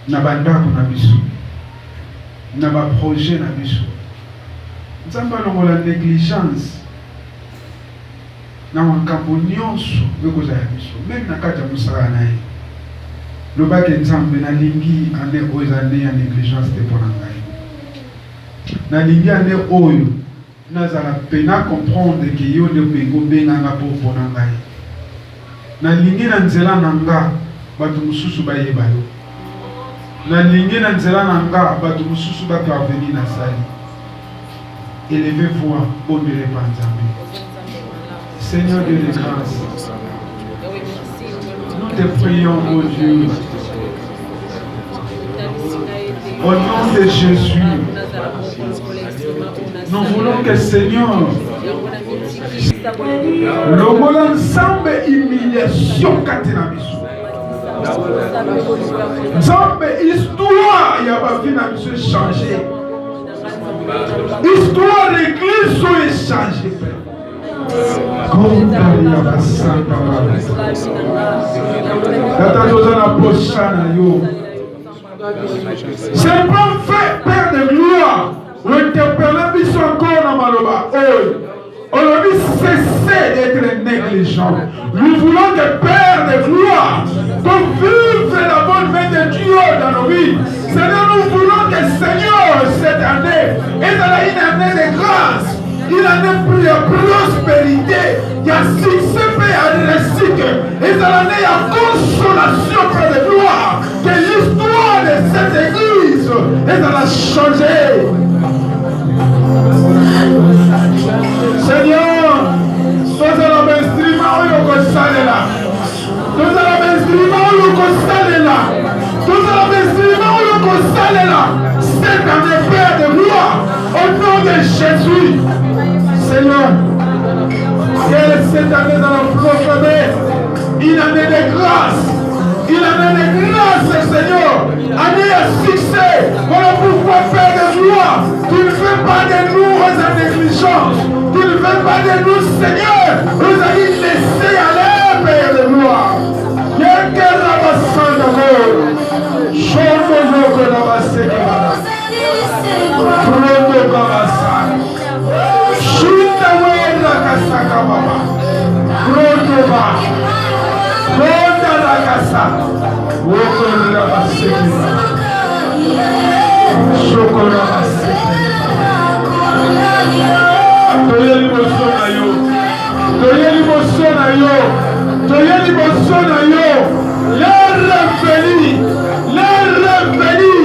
na bandako na biso na ba projet na biso nzambe alongola négligence na makambo nyonso ekozala biso même na kati ya mosala na ye lobaki nzambe nalingi ane oyo eza nde ya négligence te mpo na ngai nalingi ane oyo nazala pena comprendre ke yo nde mpengo obenganga mpo na ngai nalingi na nzela na nga bato mosusu bayeba yo nalingi na nzela na nga bato mosusu baparveni na sali élevez voix bondele pa nzambe. Seigneur Dieu de grâce, nous te prions, ô Dieu, au nom de Jésus, nous voulons que Seigneur, le ensemble humiliation katina biso. Nzambe histoire ya ba vie na biso changer. Histoire l'église soit changée. C'est pas fait, Père de gloire. L'interpeller biso encore dans maloba. On a dit cesser d'être négligent. Nous voulons que Père de gloire, pour vivre la bonne main de Dieu dans nos vies. Seigneur, nous voulons que Seigneur, cette année, est une année de grâce. Il a plus de prospérité, il y a succès, il y a réussite, et dans l'année il y a consolation près de gloire, que l'histoire de cette église est dans la changer. Seigneur, nous allons m'instruire où nous sommes là. Nous allons m'instruire où nous sommes là. Nous allons m'instruire où nous sommes là. Cette année, Père de gloire, au nom de Jésus. Seigneur, que cette année dans la proclamer une année de grâce, une année de grâce, Seigneur, année de succès. Voilà pourquoi, Père de gloire, tu ne fais pas de nous en négligence, tu ne fais pas de nous, Seigneur, nous allons laisser aller, Père de gloire. Quel rabassant d'amour, chante-nous que nous passons. Prenons Kabasa. Shinda wenda kasaka baba. Pronto ba. Pronta la casa. Woko la baseki. Shokora baseki. Toyeli bosona yo. Toyeli bosona yo. Toyeli bosona yo. L'air revenu. L'air revenu.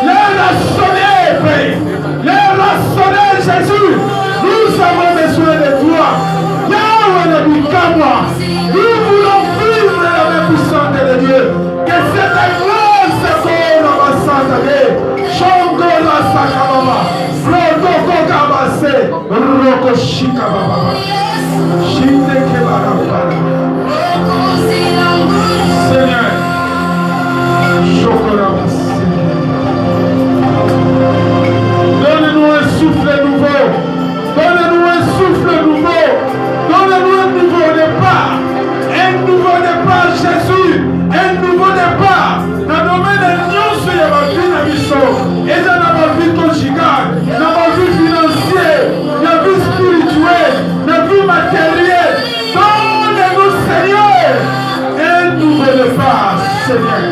L'air a sonné, Père. L'air a sonné, Jésus. Nous avons besoin de toi. Yahweh ne dit qu'à moi. Nous voulons vivre la main puissante de Dieu. Que cette grâce soit dans ma santé. Chongo la sakababa. Roko kabase. Roko shikababa. Shinde kebarabara. Seigneur. Chocolat. Donne-nous un souffle nouveau. Donne-nous un souffle nouveau. Donne-nous un nouveau départ. Un nouveau départ, Jésus. Un nouveau départ. Dans le domaine de Dieu, il y a ma vie dans mission. Et dans ma vie conjugale, dans ma vie financière, dans ma vie spirituelle, dans ma vie matérielle. Donne-nous, Seigneur, un nouveau départ, Seigneur.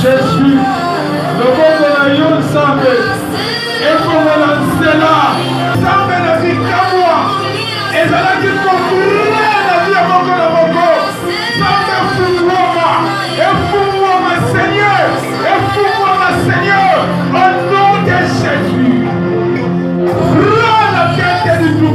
Jésus, le bon de la yon semble, et pour me lancer là, semble la vie qu'à moi, et ça l'a dit qu'on pourrait la vie à mon corps, semble fous-moi, et fous-moi ma Seigneur, et fous-moi ma Seigneur, au nom de Jésus. Prends la tête du tout.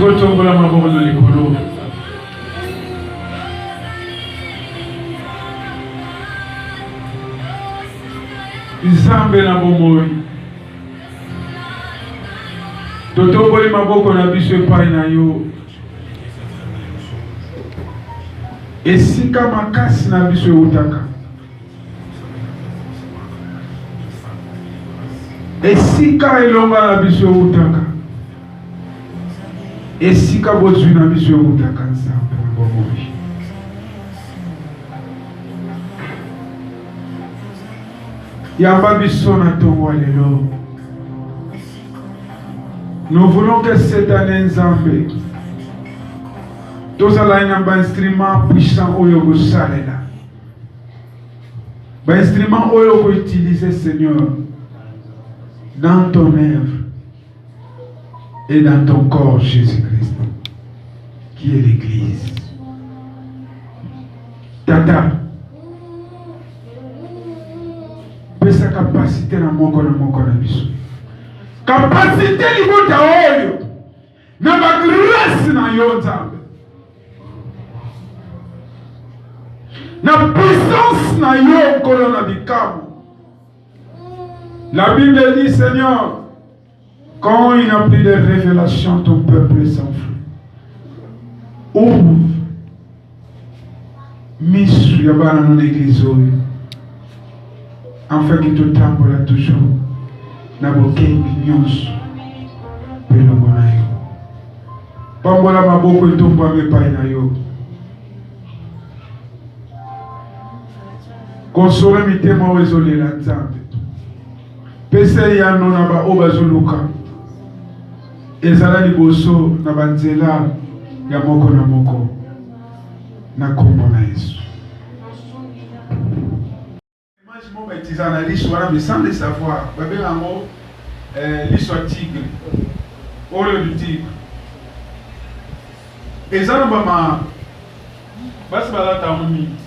faut tomber la maboko de l'écolo. Nzambe na bomoi. Totoboli maboko na biso epai na yo. Esika makasi na biso eutaka. Esika elonga na biso eutaka. Esika bozwi na biso eutaka Nzambe na bomoi. Yamba biso na tongo lelo. Nous voulons que cette année Nzambe tozala un instrument puissant oyo go salela. Ba instrument oyo go utiliser Seigneur dans ton œuvre et dans ton corps Jésus-Christ qui est l'église. Tata pesa capacité na moko na biso. Capacité libota oyo na ba grâce na yo Nzambe. Na puissance na yo kolona bikamu. La Bible dit Seigneur, quand il n'y a plus de révélation, ton peuple s'enfuit. Ouvre misu ya bana na l'église oyo. Afin que tu tambola toujours na bokengi nyonso pelongo na yo. Pambola maboko etumbami epai na yo. Konsola mitema oyo ezolela Nzambe. Pesa yano na ba oyo bazoluka. Ezala liboso na banzela ya moko na moko. Na kombo na Yesu. Mais sans le savoir, l'histoire tigre, au lieu du tigre. Et ça,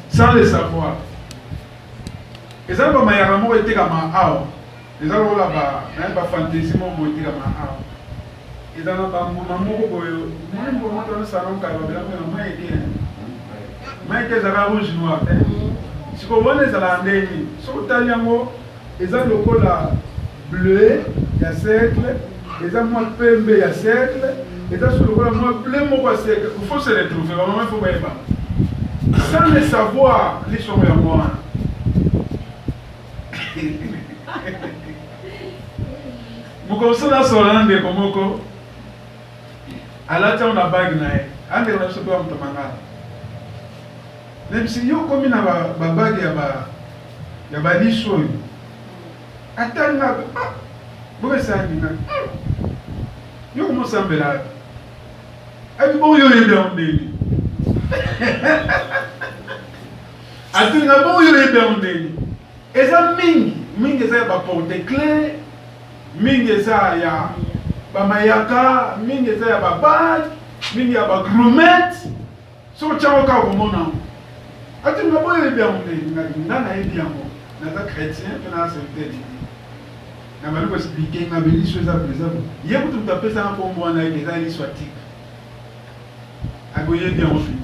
sans le savoir. Et ça, il y a un mot qui est comme un. Et ça, il y a un fantaisie qui est comme un. Et ça, il y a un mot qui est comme si vous voyez les Alandais, si vous avez un locola bleu, il y a cercle, il y a un pembe, il y a cercle, et il y a un locola bleu, il faut se retrouver, il faut voir. Sans le savoir, les choses sont moi. Vous commencez à sortir comme Moko. À la tête, on a bague, on a des choses comme Tamanga. Même si yo komi na babage ya ba liso yo atanga boke sangina yo komo sambela abi bo yo yebe ondeni atanga bo yo yebe ondeni eza mingi eza ba porte clé mingi eza ya ba mayaka mingi eza ya ba bag mingi ya ba grumette so chawo ka komona. Ati nga boye bien na bien na za chrétien na accepter na bali ko expliquer na beli choses à présent ye ko tu taper ça pour moi na que ça li soit tique agoye bien au fait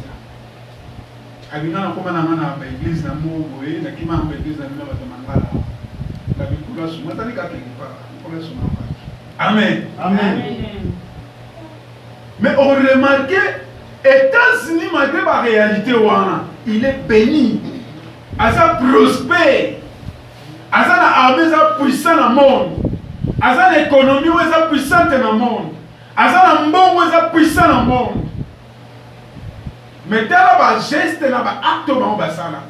abina na koma na ba église na mo boye na kima ba église na ba tamangala la bikula suma tani ka quelque part pour la suma. Amen. Amen. Mais on remarque États-Unis malgré la réalité il est béni, asa prospère, asa na armée asa puissant dans le monde, asa na économie asa puissante dans le monde, asa na mbongo asa puissant dans le monde. Mais dans ba geste na ba acte ba sala.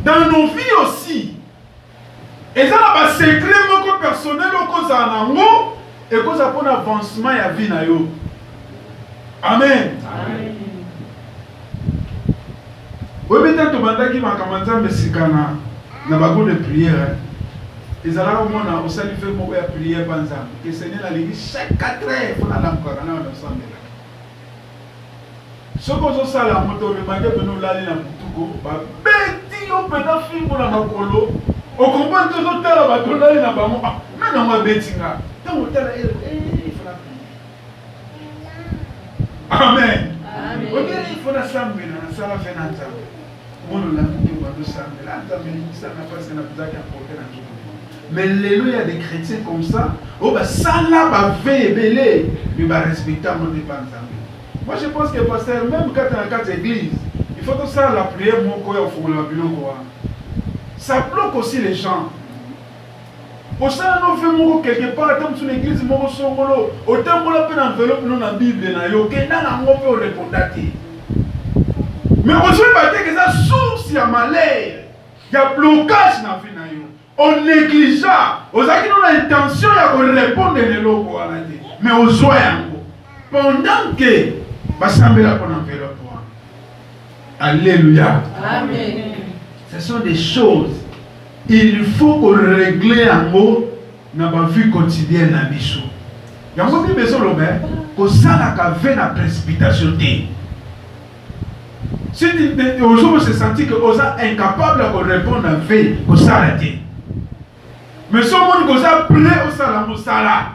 Dans nos vies aussi, et ça ba secret moko personnel oko za nango et ko za pour avancement ya vie na yo. Amen. Amen. Oui, peut-être que pendant qu'il m'a commencé à me sikana, na bago de prière, ils allaient au monde au salut fait mon prière panza. Que Seigneur a dit chaque 4 heures pour la lampe corana on ensemble. Ce que je sais la moto le matin que nous l'aller na butuko, ba beti yo pena film pour la makolo. Au comprend tout autres là ba to l'aller na ba mo. Mais non ma betinga. Tant hôtel il faut la prière. Amen. Il faut la sambela, la sala fait nanta. On l'a dit qu'on va nous sambela, ça n'a pas de besoin d'apporter la journée. Mais il y a des chrétiens comme ça, oh bah ça là va veiller belé, mais va respecter mon dépendance. Moi je pense que pasteur, même quand on a 4 églises, il faut que ça la prière mon corps au fond de la bureau. Ça bloque aussi les gens. Au sein de nos faits, quelque part, comme sur l'église, mon songolo, au temps où on a enveloppe dans la Bible, il y a un répondre. Mais aujourd'hui, il y a source, il y a malheur, il y a blocage dans la vie. On néglige, on a l'intention de répondre à l'eau. Mais on joue pendant que va sembler la bonne enveloppe. Alléluia. Amen. Ce sont des choses. Il faut qu'on règle en mot dans la vie quotidienne dans Bichou. Il y a beaucoup de besoin que ça n'a la précipitation. Si aujourd'hui on se sentit que on est incapable de répondre à la vie, qu'on s'arrête. Mais si on est prêt au salam au salam.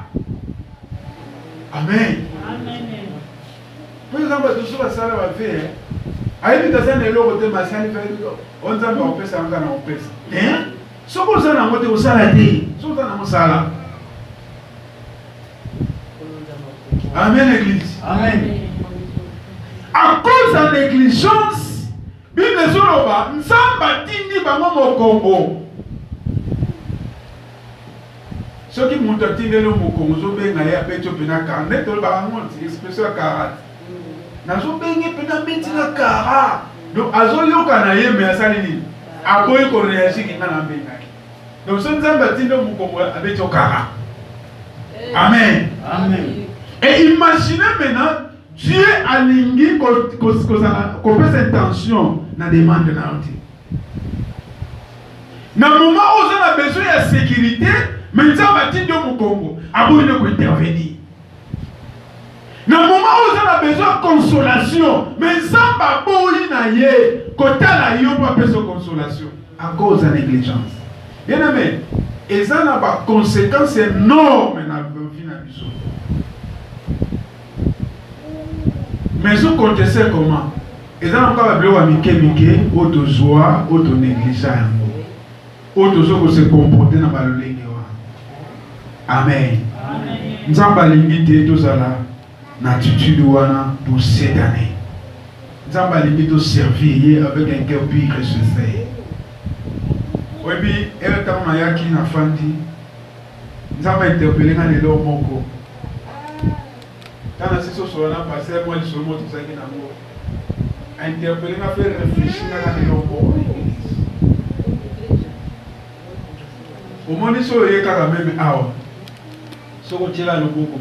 Amen. Par exemple, tout ça va salam à faire. Aïe, dans un élo côté massal, on dit on peut ça, on peut ça. Hein? Si on a un mot de salam, si on a un salam. Amen, l'église. Amen. À cause de la négligence, Bible Zoroba, nous sommes bâtis au Congo. Ceux qui m'ont dit que nous sommes au Congo, nous sommes bêtés au Pénacar, nous sommes bêtés expression à Karat. Nous sommes bêtés à Karat. Donc, Azoyo Kanaye, mais à Salini, à quoi qu'on réagit qui n'a pas bêté. Donc, nous sommes bâtis au Congo avec au Karat. Amen. Amen. Et imaginez maintenant, Dieu a lingué qu'on fait cette tension dans la demande de la vie. Dans le moment où on a besoin de sécurité, mais nous avons dit au Congo, avant de intervenir. Dans le moment où on a besoin de consolation, mais nous avons besoin de consolation à cause de la négligence. Bien aimé, et ça n'a pas de conséquences énormes dans la vie de la vie. Mais si on contestait comment? Ils ont encore appelé à Mike, auto-joie, auto-négligence. Auto-joie se comporter dans la langue. Amen. Nous avons limité tout ça là, l'attitude pour cette année. Nous avons limité de servir avec un cœur pire que ce fait. Oui, puis, elle est en train de fandi. Nous avons interpellé dans les lois moko. Quand on a passé, moi je suis tout ça qui n'a pas interpellé, on a fait réfléchir à la langue. Au moins, il faut que quand même ah, ce que tu as le beau pour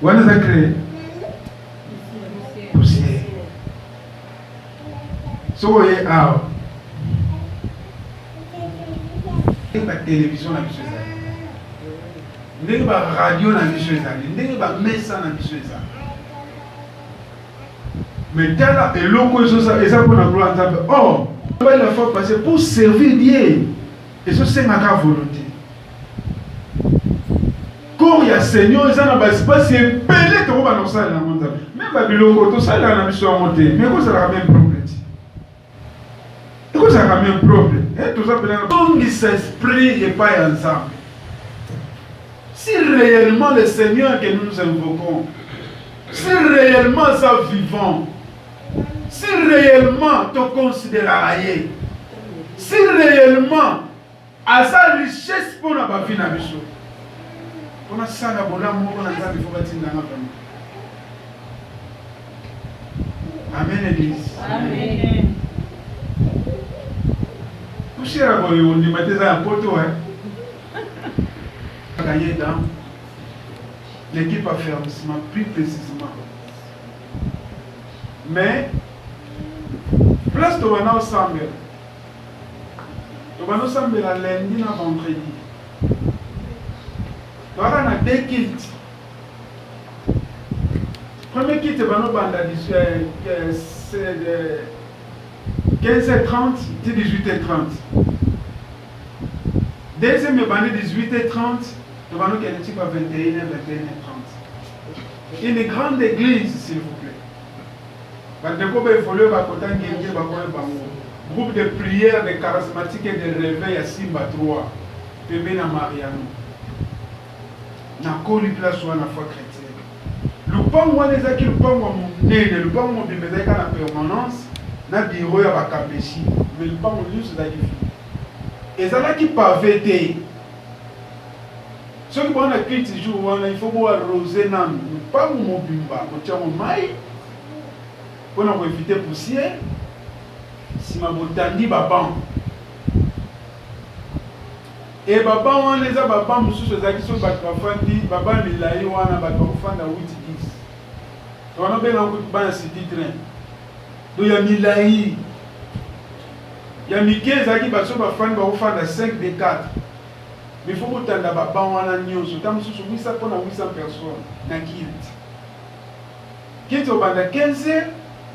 où est-ce que créé? Poussière. Ce que tu as ah, la télévision la mission. Ndenge ba radio na biso ezali, ndenge ba mesa na biso ezali. Mais tala eloko eza pour la gloire de Dieu. Oh, il a fait passer pour servir Dieu. Et ça c'est ma volonté. Quand il y a Seigneur, ils ont espace c'est belé to ba no sala na monde. Même ba biloko to sala na biso a monter, mais quoi ça la même problème. Et quoi ça la même problème. Et tout ça peut donc il s'esprit et pas ensemble. Si réellement le Seigneur que nous invoquons, si réellement ça vivant, si réellement tu considères, si réellement à sa richesse pour la vie na biso, on a ça la bonne amour on a ça il faut bâtir dans notre Amen église. Amen. Coucher à quoi on dit mettez ça en poteau hein. Gagné dans l'équipe affairissement plus précisément. Mais place de maintenant ensemble. Nous allons ensemble la lundi à vendredi. Nous avons deux kits. Premier kit, c'est de 15h30 et 18h30. Deuxième, c'est de 18h30 Nous allons qu'il y ait 21h, 21h30. Une grande église, s'il vous plaît. Groupe de prière, de charismatiques et de réveil à Simba 3. Pébé na Mariano. Na koli place ou na foi chrétienne. Le pan ou les acquis, le pan ou mon nez, le pan ou mon bébé na permanence, na bureau ya bakapéchi. Mais le pan ou juste d'acquis. Et ça là qui pavé. Ceux qui vont à quitter jour, il faut voir arroser nan. Le pan ou mon bimba, mon tient mon maï. Pour éviter poussière. Si ma botandi baban. Et baban on les a baban mususu ezaki so bato bafandi baban milai wana bato bafanda 8-10. On a bien encore ban city train. Do ya milai. Ya mike ezaki bato bafandi bafanda 5 de 4. Mais faut botanda baban wana nyonso ta mususu 800 pour 800 personnes na kilt. Kilt obanda 15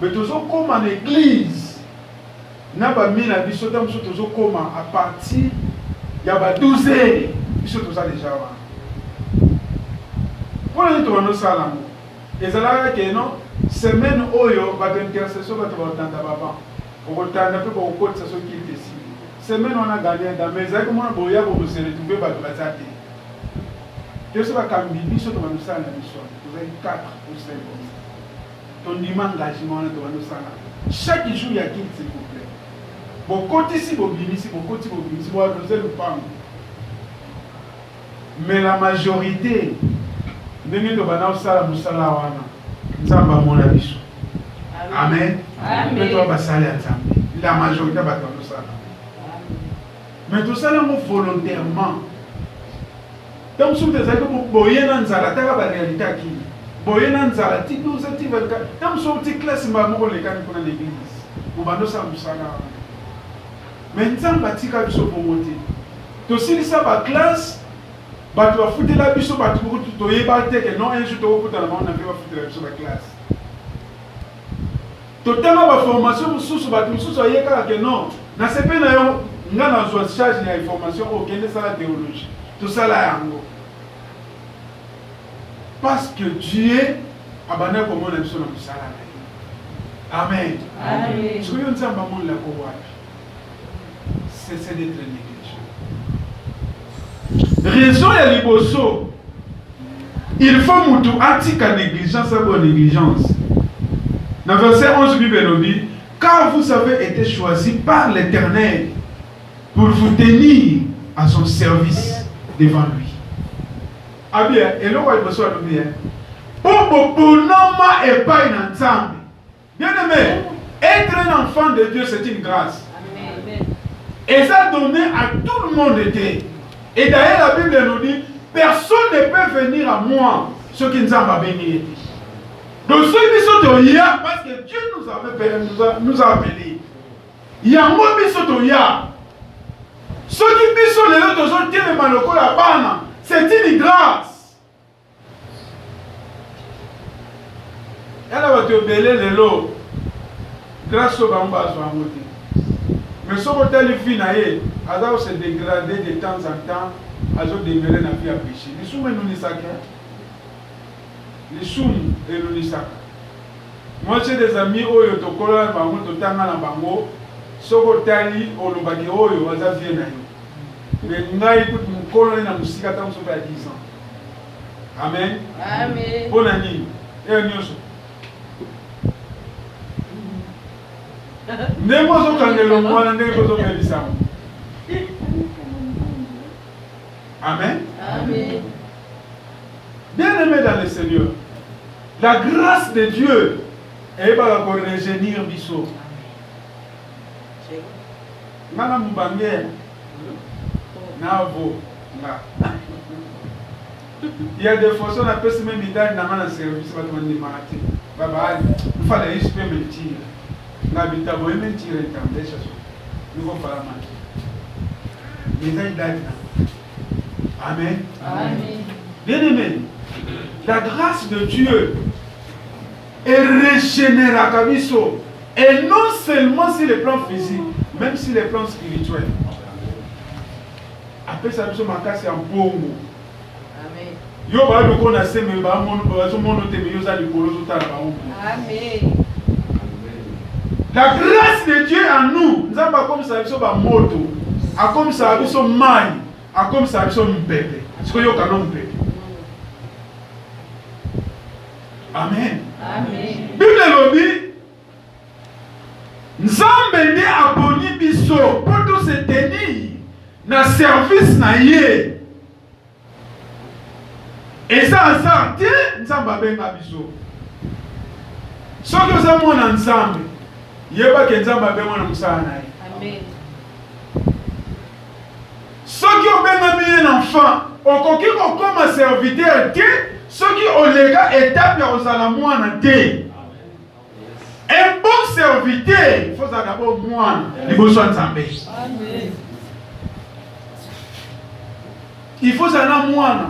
mais toujours comme en église. Na ba mina biso ta mususu toujours comme à partir il y a 12 heures. Ils sont tous déjà là. Pour les tourner ça là. Et ça là que non semaine oyo va d'intercession va te voir dans ta baba. Au retard un peu pour côté ça ce qui est ici. Semaine on a gagné dans mais ça comment boya pour se retrouver ba de la tête. Que ça va comme bibi sur toi nous ça la mission. Vous avez 4 ou 5 comme ça. Ton engagement là nous ça là. Chaque jour il y a qui s'il vous plaît. Bon côté si bon binisi bon côté bon binisi bon nous le pas. Mais la majorité ndenge to bana usala musala wana nzamba mona biso. Amen. Amen. To basala ya nzambe. La majorité ba to usala. Mais tout ça là volontairement. Donc si vous êtes boye na nzala ta ba réalité qui. Boye na nzala ti 12 ti 24. Tam so ti classe ma mo le kan pour l'église. Vous bando ça musala. Maintenant, batika biso pomote. To silisa ba classe, ba to foutre la biso ba to yeba te que non un jour to ko dans la on a fait ba foutre la biso ba classe. To tanga ba formation mususu ba to mususu ayeka que non, na sepe na yo nga na zo charge ya information au kende sala théologie. Tout ça là yango. Parce que Dieu a banné comme on a biso na musala. Amen. Amen. Ce que nous avons mon la ko wapi. C'est d'être négligent. Raison ya liboso. Il faut mutu atika négligence à bonne négligence. Dans verset 11 Bible nous dit, car vous avez été choisis par l'Éternel pour vous tenir à son service devant lui. Ah bien, et là où il besoin de bien. Pour bonhomme et pas une ensemble. Bien aimé, être un enfant de Dieu c'est une grâce. Et ça donné à tout le monde était. Et d'ailleurs la Bible nous dit, personne ne peut venir à moi, ce qui nous a béni. Donc ceux qui sont au ya, parce que Dieu nous a appelés. Il y a un mot qui sont au ya. Ceux qui sont les autres sont les malocos la bana. C'est une grâce. Elle va te belé les lots. Grâce au bambas à monter. Mais ce que tu as fait, alors se dégrader de temps en temps, alors demeurer dans la vie à pécher. Les sous nous nisaka. Les sous et nous nisaka. Moi j'ai des amis où ils te collent bango, te tanga na bango. Ce que tu as dit, on le bagi oyo, on a vu na yo. Mais ngai écoute mon collègue na musika tant que ça fait 10 ans. Amen. Amen. Bon année. Et nyoso. Ndemo zo kangelo mwana ndemo zo melisamo. Amen. Amen. Bien-aimé dans le Seigneur, la grâce de Dieu est pour régénérer biso. Nana mubangé. Navo. Il y a des fois on appelle ce même médaille dans le service va demander matin. Baba, il fallait juste mentir. N'habita boye mentir et tendre ça. Nous va pas la mentir. Médaille d'Adna. Amen. Amen. Bien-aimé, la grâce de Dieu est régénératrice. Et non seulement sur le plan physique, même sur le plan spirituel. Après ça, nous sommes en cas, c'est un bon mot. Yo ba lo kona seme ba mono te me yo za likolo zo tala ba o. Amen. La grâce de Dieu en nous, nous avons comme ça biso ba moto, a comme ça biso mai, a comme ça biso mbebe. Ce que yo kanon mbebe. Amen. Amen. Bible lobi Nzambe nde aponi biso pour tout se tenir na service na ye. Et ça te Nzambe abenga biso. Soki oza mwana Nzambe, yeba ke Nzambe abenga na musala na ye. Amen. Soki obenga bien enfant, okoki kokoma serviteur te, soki olega étape ya kozala mwana te. Un bon serviteur, il faut d'abord mwana liboso ya Nzambe. Amen. Il faut zala mwana.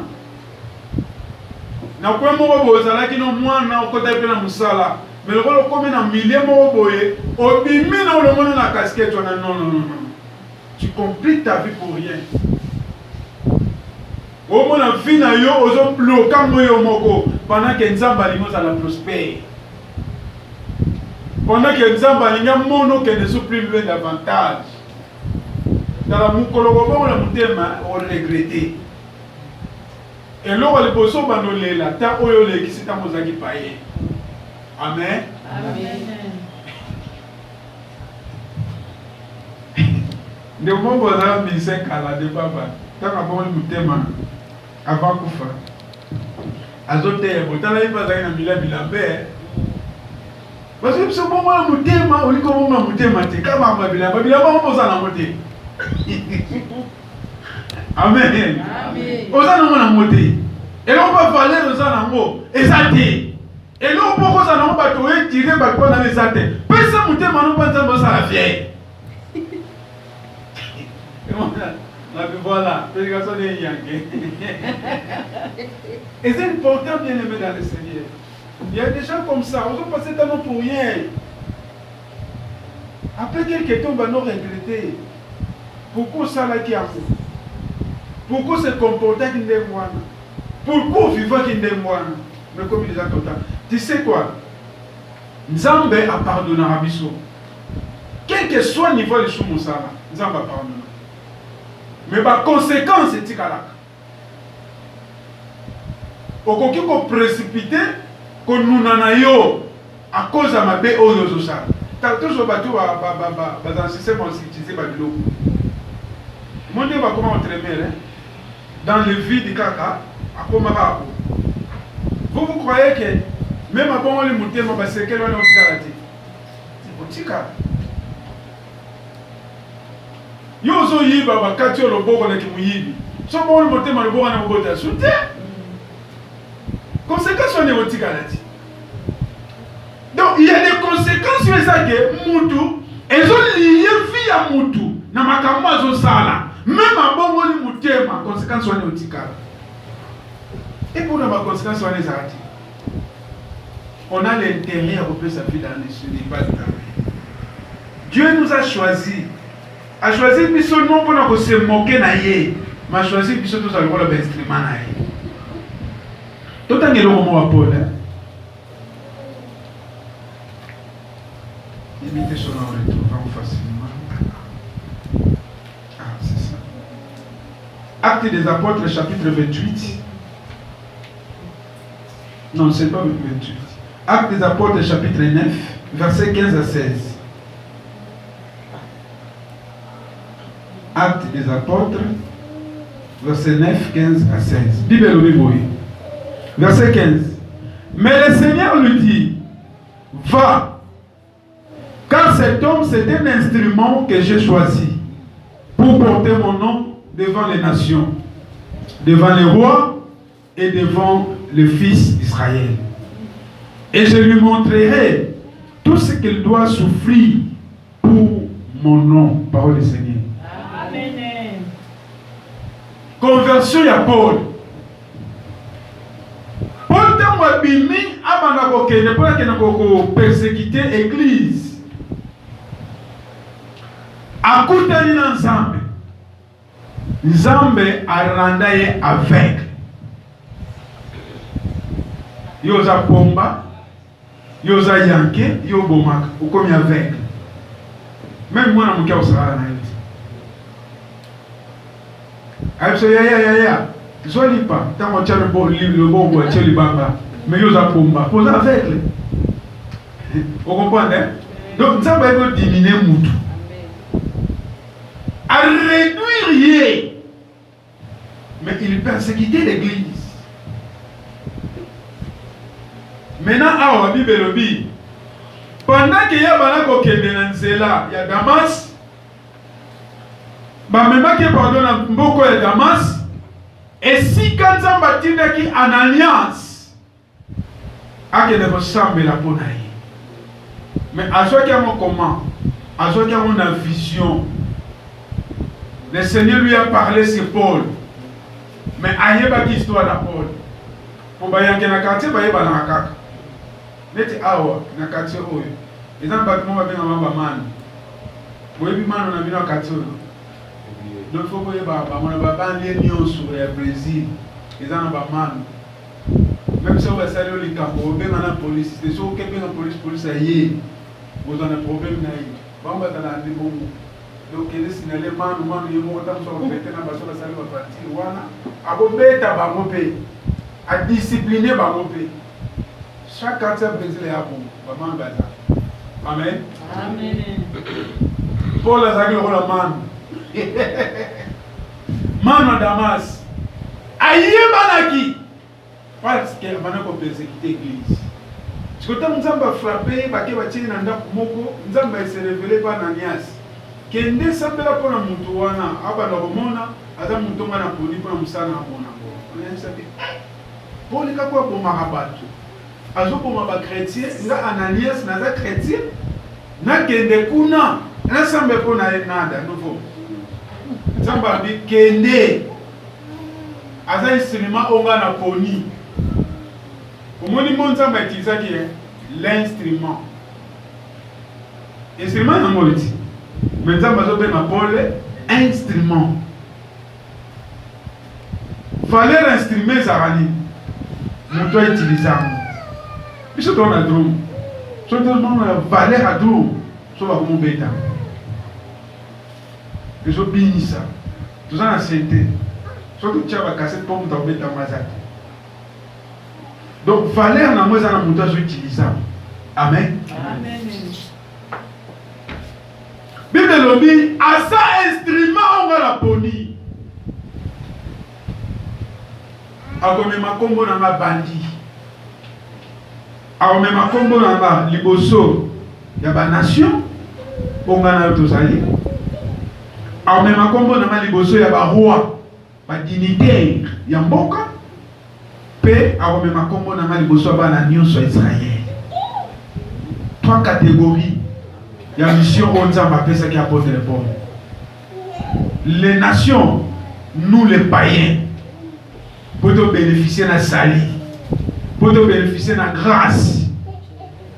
Na kwa moko bozalaki no mwana okota pe na musala. Mais le rôle comme na milieu moko boye, obimi na le monde na casquette on non. Tu compliques ta vie pour rien. Au moins la vie na yo ozo bloquer moyo moko pendant que Nzamba lingo za la prospère. Pendant que Nzamba linga mono que ne soit plus loin davantage. Dans la mukolo bon la mutema on regretter. Et là, les personnes vont nous la ta oyo le qui s'est amosaki paye. Amen. Amen. Le monde va me dire qu'à de baba. Tant qu'on le mutema avant kufa. Azote botala ipa za ina mila bilambe. Parce que ce moment mutema oli ko moment mutema te kama bilambe on posa na moté. Amen. Amen. Oza na mona moté. Et là on va valer oza na ngo ezate. Et là on peut koza na ba to e tirer ba ko na ezate. Pesa mutema no panza mo sa la fière. Voilà, prédication de Yanké. Et c'est important, bien aimé dans le Seigneur. Il y a des gens comme ça, on va passer dans pour rien. Après quelques temps, on va nous regretter. Pourquoi ça là qui a fait? Pourquoi se comporter qui n'est moi? Pourquoi vivre qui n'est moi? Mais comme il est tout le temps. Tu sais quoi? Nzambe a pardonné à Bisso. Quel que soit le niveau de Choumoussara, Nzambe a pardonné. Mais par conséquence, c'est tikalak. Okoki ko précipité ko nunana yo à cause de ma bé oyo ça. Tant toujours batu dans le système utiliser ba biloko. Mon Dieu va comment entremer dans le vide kaka akoma vous croyez que même avant le monter ma c'est quel on tikalati. C'est potika. Yo zo yiba bakati lo boko na kimuyibi. So bon le monter ma le boko na bota soute. Conséquences on est au tikalati. Donc il y a des conséquences sur ça que mutu elles ont lié vie à mutu na makambo azo sala. Même à bongo li mutema conséquences on est au tikala. Et pour la conséquence on est arrêté. On a l'intérêt à reprendre sa vie dans les pas de Dieu nous a choisi. A choisi biso non pour se moquer na ye, mais choisi biso tous à l'école d'instrument na ye. Tout en élo mo Paul. Imiter son retrouvant facilement. Ah, c'est ça. Actes des Apôtres, chapitre 28. Non, c'est pas 28. Actes des Apôtres, chapitre 9, versets 15 à 16. Actes des Apôtres, verset 9, 15 à 16. Bible au niveau. Verset 15. Mais le Seigneur lui dit, va, car cet homme c'est un instrument que j'ai choisi pour porter mon nom devant les nations, devant les rois et devant le fils d'Israël. Et je lui montrerai tout ce qu'il doit souffrir pour mon nom, parole du Seigneur. Conversion à Paul. Paul tango abimi abanga kokende pour que nako persécuter l'église. Akutani na Nzambe. Nzambe aranda ye aveugle. yoza pomba, yoza yanke, yo bomaka, ou comme il y a aveugle. Même moi, je suis là. Je suis là. Je suis là. Tant que tu as le bon bois, tu as le bamba. Mais yoza pomba, vous aveugle. Vous comprenez? Donc, ça va diminuer Moutou. À réduire, mais il persécutait l'église. Maintenant, à Bible, pendant qu'il y a il y a Damas, même qui pardonne beaucoup de Damas, et si quand ça bâtit en alliance, à que de ressemble la peau. Mais à ce qu'il y a mon comment, à ce qu'il y a mon vision, le Seigneur lui a parlé sur Paul. Mais il y a une histoire de Paul. Pour que y ait un quartier, il y a un quartier. Neti awa na quartier oyo. Ils ont bâtiment ba benga mamba man. Boyebi man na bino quartier oyo. Donc faut que ba mona ba banlieue nyonso ya Brésil. Ils ont ba man. Même si on va saluer les camps, benga na police, c'est sûr que benga police aye. Vous avez un problème na yi. Ba mba tana ndi bongo. Donc il est signalé man yemo tam so pété na ba so ba saluer ba partir wana. Abo beta ba mope. A discipliner ba mope. Chaque quartier brésilien est bon. Maman Gaza. Amen. Amen. Paul a dit le man. Man Damas. Aïe Banaki. Parce que maintenant qu'on persécuter l'église. Parce que quand nous avons frappé, nous avons se révélé par Nanias. Kende sambela pona muntu wana abana bomona aza muntu ngana poni pona musana mona bo. On a sabi. Paul ikakwa bomaka bato. Azokoma ba chrétien nga Ananias naza chrétien na kende kuna na sambe pona nada nouveau. Samba bi kende aza instrument onga na poni. Omoni monza ba kizaki l'instrument. Instrument na moliti. Maintenant, je vais m'appeler instrument. Fallait l'instrument, Zarani. Nous devons utiliser ça. Puis, je donne un drum. Je donne un valeur à drum. Je vais vous bêta. Et je bénis ça. Tout ça, c'est été. Surtout, tu vas casser pomme dans le bêta mazat. Donc, valeur, na moi, ça, je vais utiliser ça. Amen. Amen. Bible lobby, à ça instrument on va la poni. A comme ma combo na ma bandi. A comme ma combo na ma liboso ya ba nation. On va na tozali. A comme ma combo na ma liboso ya ba roi, ba dignitaire ya mboka. Pe a comme ma combo na ma liboso ba na nyonso Israël. Trois catégories. Il y a une mission où on appelle ça qui apporte les pommes. Les nations, nous les païens, pour te bénéficier de la salie, pour te bénéficier de la grâce,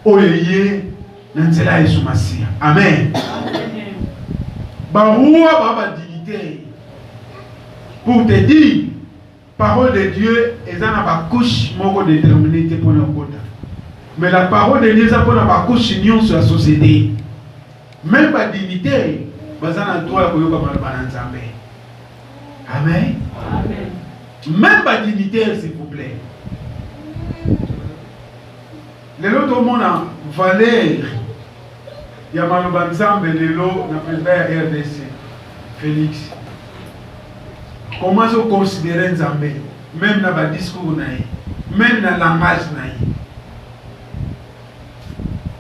oyeye, n'entela et soumassia. Amen. Baroua, baba dignité. Pour te dire, parole de Dieu, ils ont une couche déterminée pour nos quotas. Mais la parole de Dieu, c'est pour une couche union sur la société. Même pas dignité, bazana toi ko yoka malbana nzambe. Amen. Amen. Même pas dignité s'il vous plaît. Les autres monde en valeur. Il y a maloba nzambe lelo na président RDC Félix. Comment se considérer nzambe même dans ba discours naï, même dans langage naï.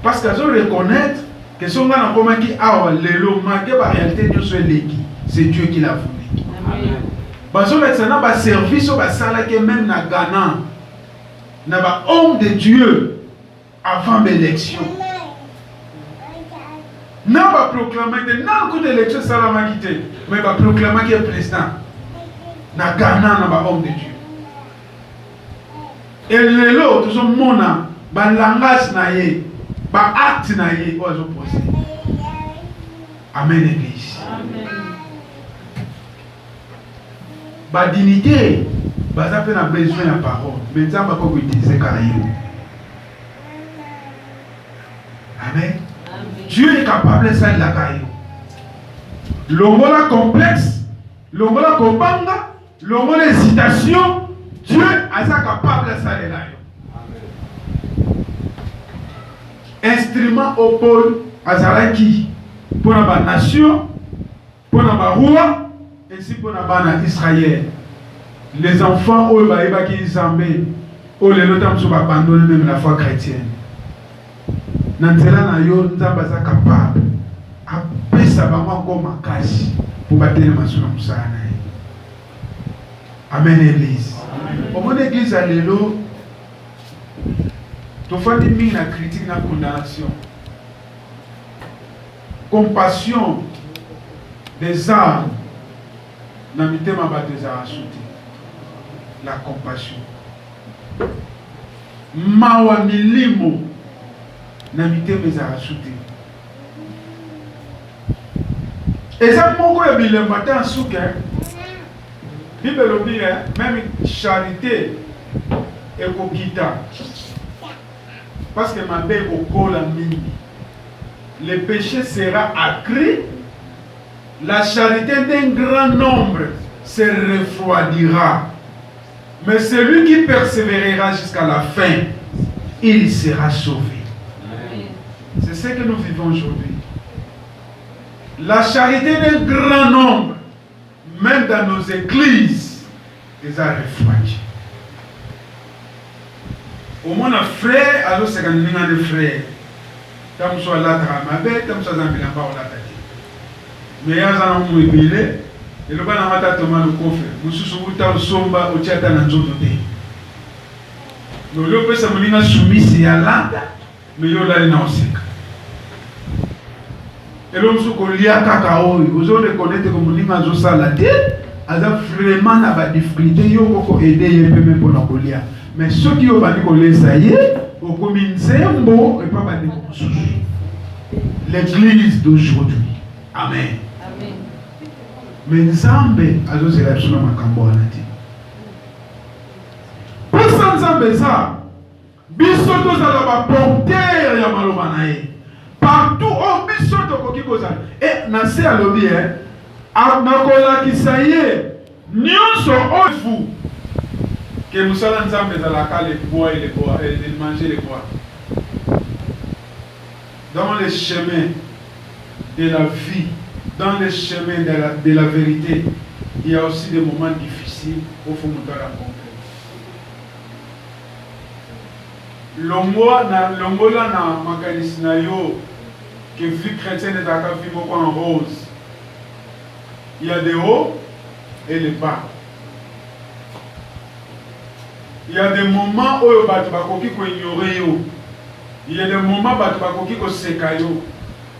Parce que je reconnaître que son gars n'a pas qui a l'élo, mais que la réalité c'est Dieu qui l'a voulu. Parce que ça n'a pas service au basala que même na Ghana, n'a pas homme de Dieu avant l'élection. N'a pas proclamé que n'a coup d'élection ça l'a quitté, mais pas proclamé qu'il est président. Na Ghana n'a pas homme de Dieu. Et l'élo tout son mona, ba langage naïe. Ba acte na ye ozo posé. Amen église. Amen. Ba dignité baza pe na besoin ya parole mais nzambe akoko utiliser kaka yo. Amen. Dieu est capable de ça, il a caillou. Longola complexe, longola kobanga, longola hésitation, Dieu est capable de ça, il a. Instrument au pôle, Azaraki, pour la nation, pour la roi, ainsi pour la Israël. Les enfants, eux, ils zambé, eux, les autres, ils abandonné même la foi chrétienne. Nantela na yo nzamba za capable apesa bango ko makasi pour battre masuna musana. Amen église. Au mon église à l'élo tu fais des mines à critique na condamnation. Compassion des âmes na mitema bateza asuti. La compassion. Mawa milimo na mitema za asuti. Et ça moko ya bilemba ta suke. Bible lobi même charité et kokita. Parce que ma belle au la mini. Le péché sera accru. La charité d'un grand nombre se refroidira. Mais celui qui persévérera jusqu'à la fin, il sera sauvé. C'est ce que nous vivons aujourd'hui. La charité d'un grand nombre, même dans nos églises, les a refroidis. Au moins, un frère, alors c'est quand il y a des frères. Tam soit là, tam soit dans le mais il y a un homme qui est et le bana mata toma le coffre mususu uta somba otiata na nzoto te no le pesa mulinga sumisi ya landa mais yo la na oseka et l'homme sou ko lia kaka oyo ozo reconnaître que mulinga zo sala te aza vraiment na ba difficulté yo ko aider ye même pour na kolia mais ceux qui ont bani ko lesa ye au komi nzembo et pas bani ko mususu l'église d'aujourd'hui. Amen. Mais Nzambe azo zela suna makambo anati. Pesa Nzambe za biso tozala ba porteur ya maloba na ye. Partout au biso tokoki kozala. Et na se alobi nakola kisaye nyonso ofu que musala Nzambe zalaka le bois et le bois et de manger les bois. Dans les chemins de la vie, dans les chemins de la vérité, il y a aussi des moments difficiles où il faut monter à comprendre. Longola na makanisina yo que vie chrétienne est à vie beaucoup en rose. Il y a des hauts et les bas. Il y a des moments où il faut ignorer yo. Il y a des moments où il faut seka yo.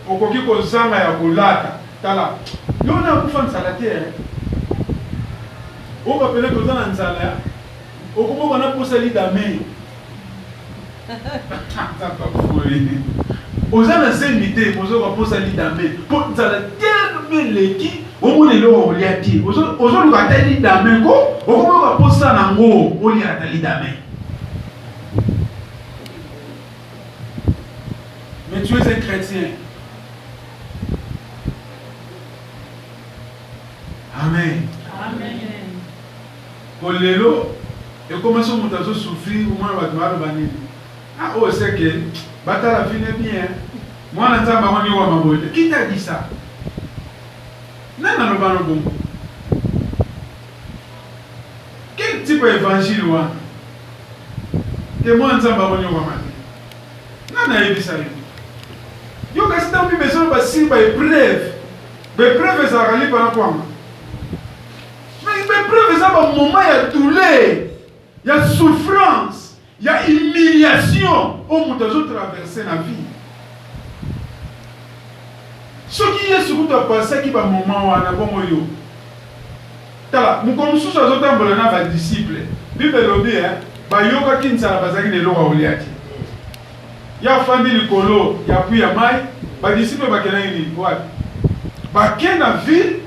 Okoki ko zanga ya kolata tala yo na kufa nsala te o ba pele ko zana nsala okomo bana posa lidame tata foli ozana semite ozo ko posa lidame po nsala tellement leki o mone lo oliati ozo luka ta lidame ko okomo ko posa nango oliata lidame. Mais tu es un chrétien. Amen. Amen. Kolelo, et comment ça monte à souffrir au moins va te mal banni. Ah oh c'est que bata la vie est bien. Moi la nzamba wani wa mabote. Qui t'a dit ça? Nana no bano bon. Quel type d'évangile wa? Que moi nzamba wani wa mati. Nana yebi ça. Yo kasi tambi besoin ba si ba épreuve. Ba épreuve ça rali pendant quoi? Mais preuve ça un moment il y a douleur, il y a souffrance, il y a humiliation au monde de traverser la vie. Ce qui est sur le passé qui va moment où on a bon yo. Tala, nous comme sous ça autant bolana va disciple. Bible lobi ba yoka kinsa bazaki ne loka oliati. Ya fandi likolo, ya puis ya mai, ba disciple ba kena ni quoi? Ba kena ville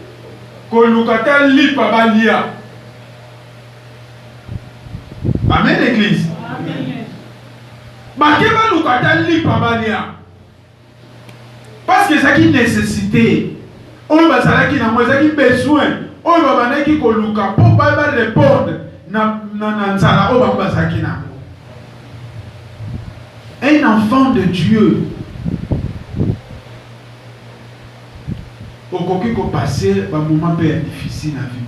kolukata lipa balia Amen, l'église. Parce que c'est une nécessité. On va s'arrêter qui n'a besoin. On va qui koluka pour pas répondre na nzala on va s'arrêter na. Un enfant de Dieu. Au coquille qu'on passait un moment difficile dans la vie.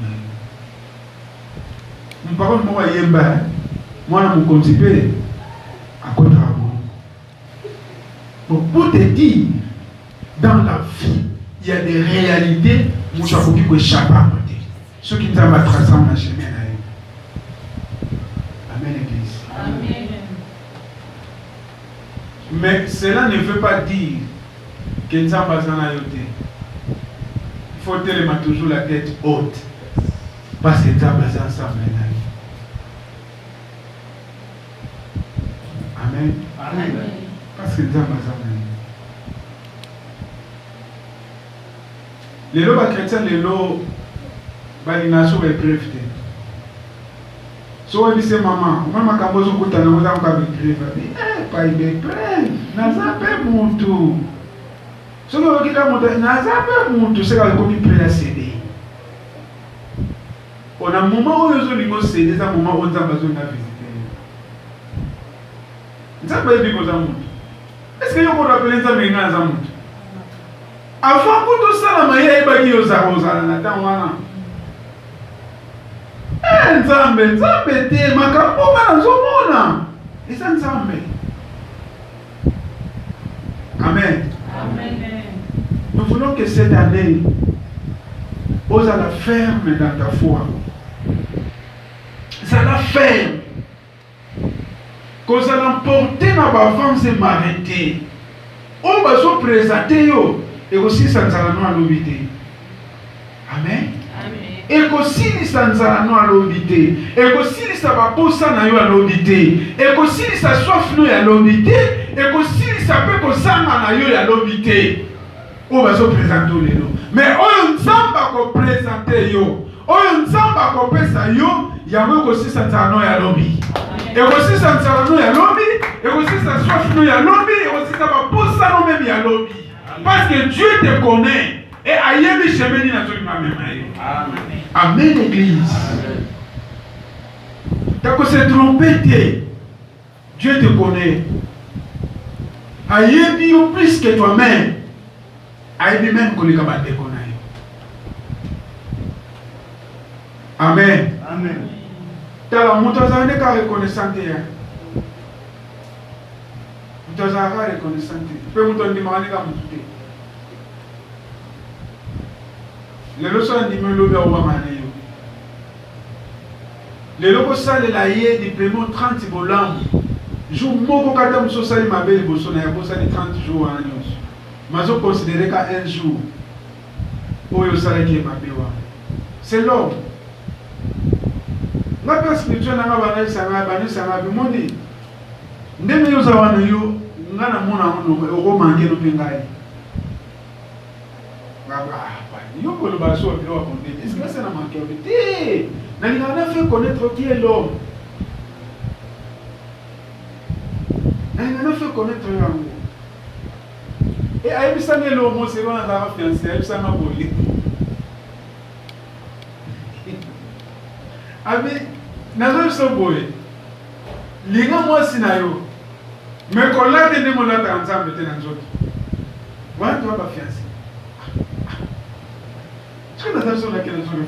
Mon parole moi yemba. Moi na mon contipe à côté de bon, pour te dire, dans la vie, il y a des réalités où il faut qu'il échappe à côté. Ceux qui nous ont tracé en chemin. Amen, l'église. Amen. Mais cela ne veut pas dire que nous sommes en yoté. Il faut tenir toujours la tête haute. Parce que nous sommes ensemble. Amen. Amen. Parce que nous sommes ensemble. Les lois chrétiens, les lois, les nations sont grèves. Si on dit c'est maman, maman quand vous écoutez, vous avez grève. Pas de grève. N'a pas mon tour. Si vous avez grève, n'a pas mon tour. C'est comme il peut la céder. On a un moment où nous avons cédé, c'est un moment où nous avons besoin de visiter. Nous avons pas dit que nous avons. Est-ce que vous rappelez ça maintenant nous avons? Avant que tout ça, la manière est qui aux arrosés, n'attend wana. Nzambe, nzambe te, makambo mana zomona. Et ça nzambe. Amen. Amen. Nous voulons que cette année, ose à la ferme dans ta foi. Ça la ferme. Qu'on s'en emporte dans ma avance et m'arrêter. On va se présenter yo. Et aussi ça nous a l'obité. Amen. Et aussi ça nous a l'obité. Et aussi ça va pour ça nous a l'obité. Et aussi ça soif nous a l'obité. Et aussi ça peut que ça nous a l'obité. On va se présenter les noms. Mais on ne sait pas qu'on présente yo. On ne sait pas qu'on peut ça yo. Il y a aussi ça nous a l'obité. Et aussi ça nous a l'obité. Et aussi ça soif nous a l'obité. Et aussi ça va pour ça nous même a l'obité. Parce que Dieu te connaît. Et ailleurs, il chemin dans ton même. Amen, l'église. T'as que se tromper, Dieu te connaît. Ailleurs, il plus que toi-même. Ailleurs, même que les camarades te connaissent. Amen. Amen. T'as la montagne qu'à reconnaissance. Montagne à reconnaissance. Tu peux me demander à mon tout. Les leçons de l'Imelo Obamane. Les locaux salent la yé du paiement 30 bolams. Jour moko kata muso sali mabeli bosona ya bosa ni 30 jours en annonce. Mazo considéré qu'à un jour. Oyo sala qui est mabewa. C'est l'homme. La personne spirituelle n'a pas banal sanga banal sanga bimondi. Ndeme yo zawana yo ngana mona ono oko mangi no pengai. Yo que le bateau est raconté. Est-ce que c'est la manquée? Il en a fait connaître qui est l'homme. Il en a fait connaître l'amour. Et à Ebissane l'homme, c'est qu'on a fiancé. À Ebissane m'a volé. Avec Nazar Soboy, les gens moi sinayo. Mais quand là t'es mon là ensemble t'es dans autres. Voilà toi pas fiancé. Est-ce que nous avons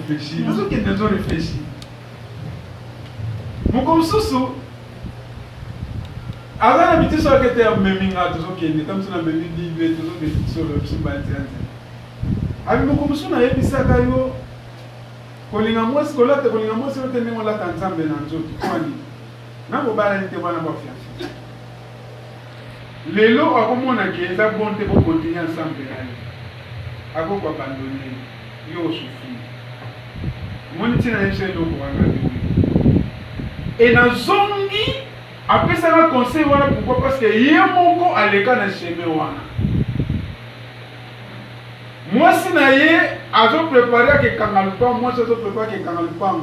réfléchi? Nous avons réfléchi. Mon comme sous avant d'habiter sur la quête de Meminga, tout ce qui est comme ça, on a besoin de vivre, tout ce qui est sur le psychologie. Avec mon comme ça, on a eu ça d'ailleurs. Quand les gens moi, quand là, quand les gens moi, c'est le thème on l'a ensemble dans les autres. Comment dire? N'a pas balayé tes bonnes confiance. Les lots, à comment on a gagné la bonté pour continuer ensemble. À quoi abandonner? Yo souffrir. Mon tina yese ndo kuanga bibi. Et na zongi après ça va conseil voilà pourquoi parce que yemoko aleka na chemin wana. Moi si na ye azo préparer que kangalupa moi ça zo préparer que kangalupa.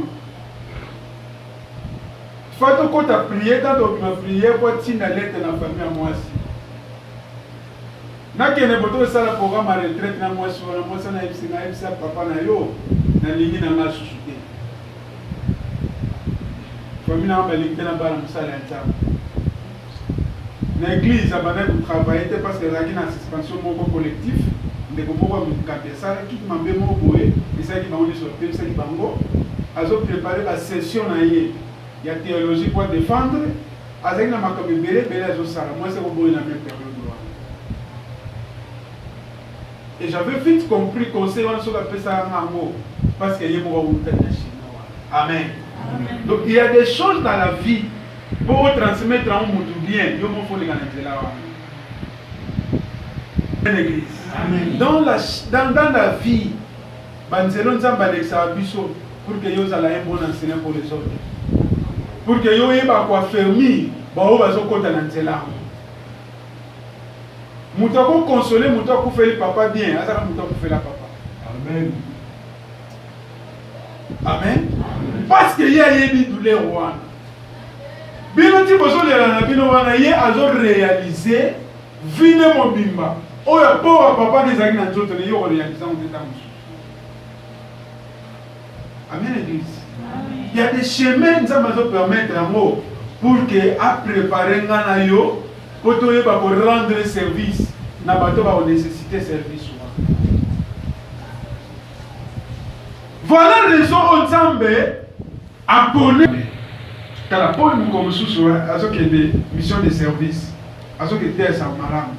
Fato quand tu as prié, quand tu as prié, pour tu n'as lettre dans la famille à moi aussi. Na kene boto sala programme à retraite na moi sur moi ça na ipsa papa na yo na lingi na nga chouchouté. Famille na balingi na bala musala ya na église abana de travailler parce que la qui na suspension moko collectif de ko moko mukapé ça qui mambe mo boé et ça qui va on sur ça qui bango azo préparer la session na yé ya théologie pour défendre avec na makabe bele azo sala moi c'est ko boé na même période. Et j'avais vite compris qu'on s'est rendu sur la ça en mot parce qu'il y a un Amen. Donc il y a des choses dans la vie pour transmettre en monde bien. Il faut les l'église. Dans la vie, Banzelon Zambaleksa Abisso pour que vous ayez un bon enseignant pour les autres. Pour que vous ayez quoi fermer, vous allez compter dans Moutako consoler, moutako faire le papa bien, azara moutako faire la papa. Amen. Amen. Parce que y a des douleurs wana. Bino ti bozo le na bino wana ye azo réaliser vine mobimba. Oya po papa des agina nzoto ne yo réaliser on teta musu. Amen église. Il y a des chemins ça mazo permettre amour pour que à préparer ngana yo pour rendre service, na bato va nécessiter service. Voilà la raison ensemble à connaître. Car la Paul nous comme sous à ce qui est des missions de service, à ce qui était sa maram.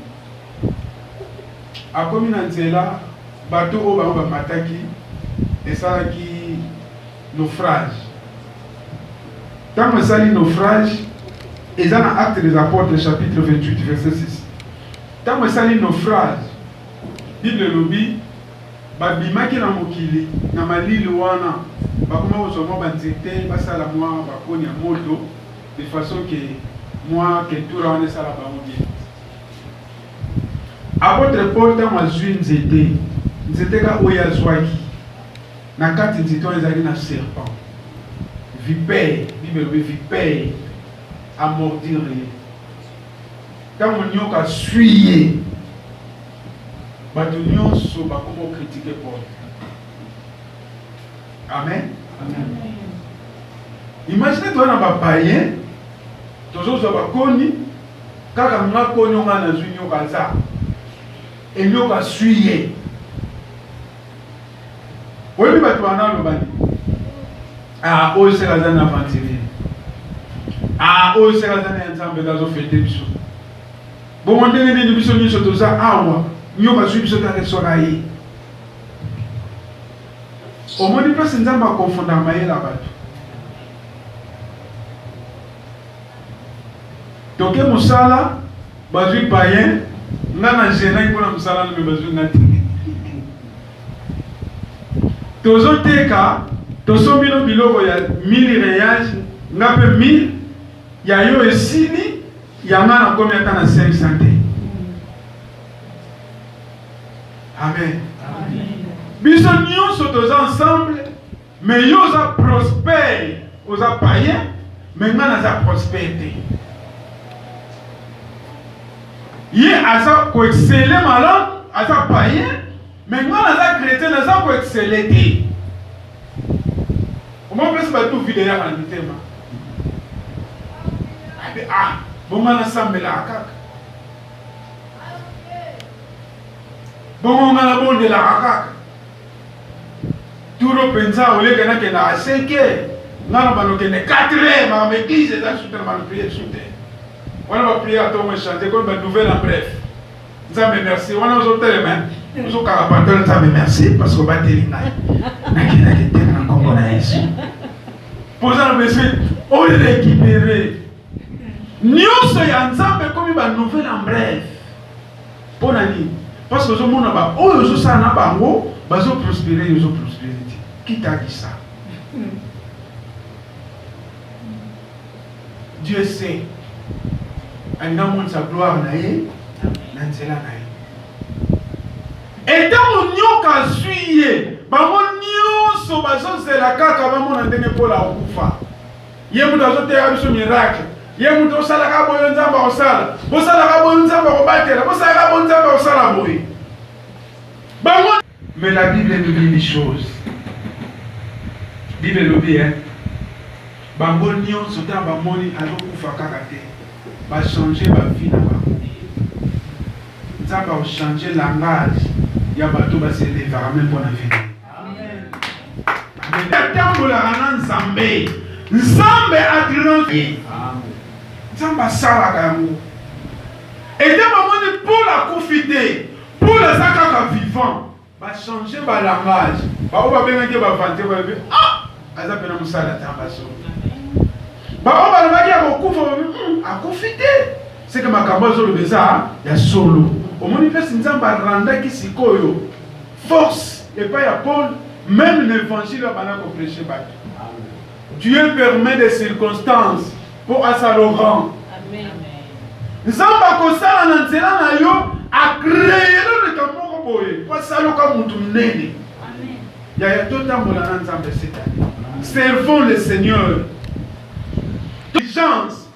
À comme une là, bateau au bas mataki et ça qui naufrage. Tant que ça naufrage. Et dans l'acte des apôtres, chapitre 28, verset 6. Tant que ça lit naufrage, Bible lobby, babimaki na mokili, na malili wana, bakoma ozoma banzete, basala moi, bakoni ya moto, de façon que moi, que tout le monde sala bango. Apôtre Paul, tant que zui nzete, nzete ka oya zwaki, na kati nzete ezali na serpent, vipère, Bible lobby vipère. À mordir. Quand on a suivi, on va critiquer Paul. Amen. Amen. Imaginez toi dans un païen, tous les autres connus, quand on a connu on a une casa, et nous a suivi. Oui, mais tu en as le bani. Ah, oh c'est la zone aventurée. Ah, oh, c'est la dernière ensemble dans le fête de Bissou. Bon, on est de Bissou, nous sommes ça. Ah, moi, nous sommes suivis sur la soirée. Au moins, il peut pas confondre avec là-bas. Donc, Moussala, Bazou Payen, Nana Géna, pour la Moussala, nous Bazou Nati. Tozo Teka, Tozo Milo Biloko, il y a 1000 réages, n'a pas 1000. Il y a eu ici, il y en a combien de temps à 500. Amen. Nous sommes tous ensemble, mais nous sommes prospères, nous sommes païens, mais nous sommes prospérité. Il y a ça qui excelle malade, à ça païen, mais nous sommes chrétiens, nous sommes exceller. Comment peut-ce que tout vidéo en thème? Ah, bon, on a semblé la caca. Bon, on a la bonne de la caca. Tout le pensa, au lieu qu'il y a 5 heures, on a 4 heures, mais l'église est là, on va prier sous terre. On va prier à ton chanter comme une nouvelle en bref. Nous avons merci. On a aux autres mains. Nous avons carapanteux, nous avons merci parce qu'on va te dire. Posant le monsieur, on est récupéré. Nous sommes ensemble comme une nouvelle en bref. Pour l'année. Parce que nous avons oh, nous sommes en bango, nous avons prospéré, nous avons prospéré. Qui t'a dit ça? Dieu sait. Il a montré sa gloire. Et tant que nous avons suivi, nous avons la carte avant de pour la oufa. Ye mutu azoteka biso miracle. Ye mutu osalaka boyo nzambe akosala. Bosalaka boyo nzambe akobatela. Bosalaka boyo nzambe akosala boye. Bango. Mais la Bible nous dit des choses. Bible nous dit, hein. Bango nyonso ta bamoni azokufa kaka te. Ba changer ba vie na bango. Nzambe a changer langage. Ya bato ba se lever même pour la vie. Amen. Amen. Tambola na Nzambe. Nzambe a triomphé. Amen. Nzambe sala kango. Et ta bamoni pour la confiter, pour les akaka vivants. Va changer ba langage. Ba o ba benga ke ba vanter ba be. Ah! Aza pena musala tambaso. Ba o ba na ya kokufa ba akufite. C'est que makambo zo le beza ya solo. Au moni pesi nzamba randa ki sikoyo. Force et pas ya Paul même l'évangile va bana ko prêcher ba. Dieu permet des circonstances pour Asaloran. Amen. Nzamba ko sala na nzela na yo a créer le kamoko. Servons le Seigneur. Diligence.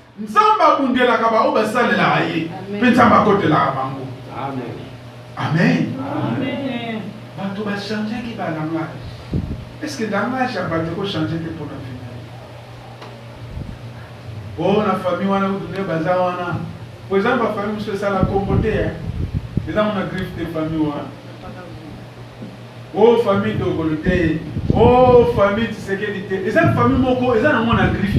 Amen. Amen. Est-ce que langage a changer pour la vie? Oh, la famille, on a eu bazar. Par exemple, la famille, c'est ça la compoter. Les gens ont une griffe de famille. Oh, famille de Goloté. Oh, famille de sécurité. Les gens famille moko, les gens ont une griffe.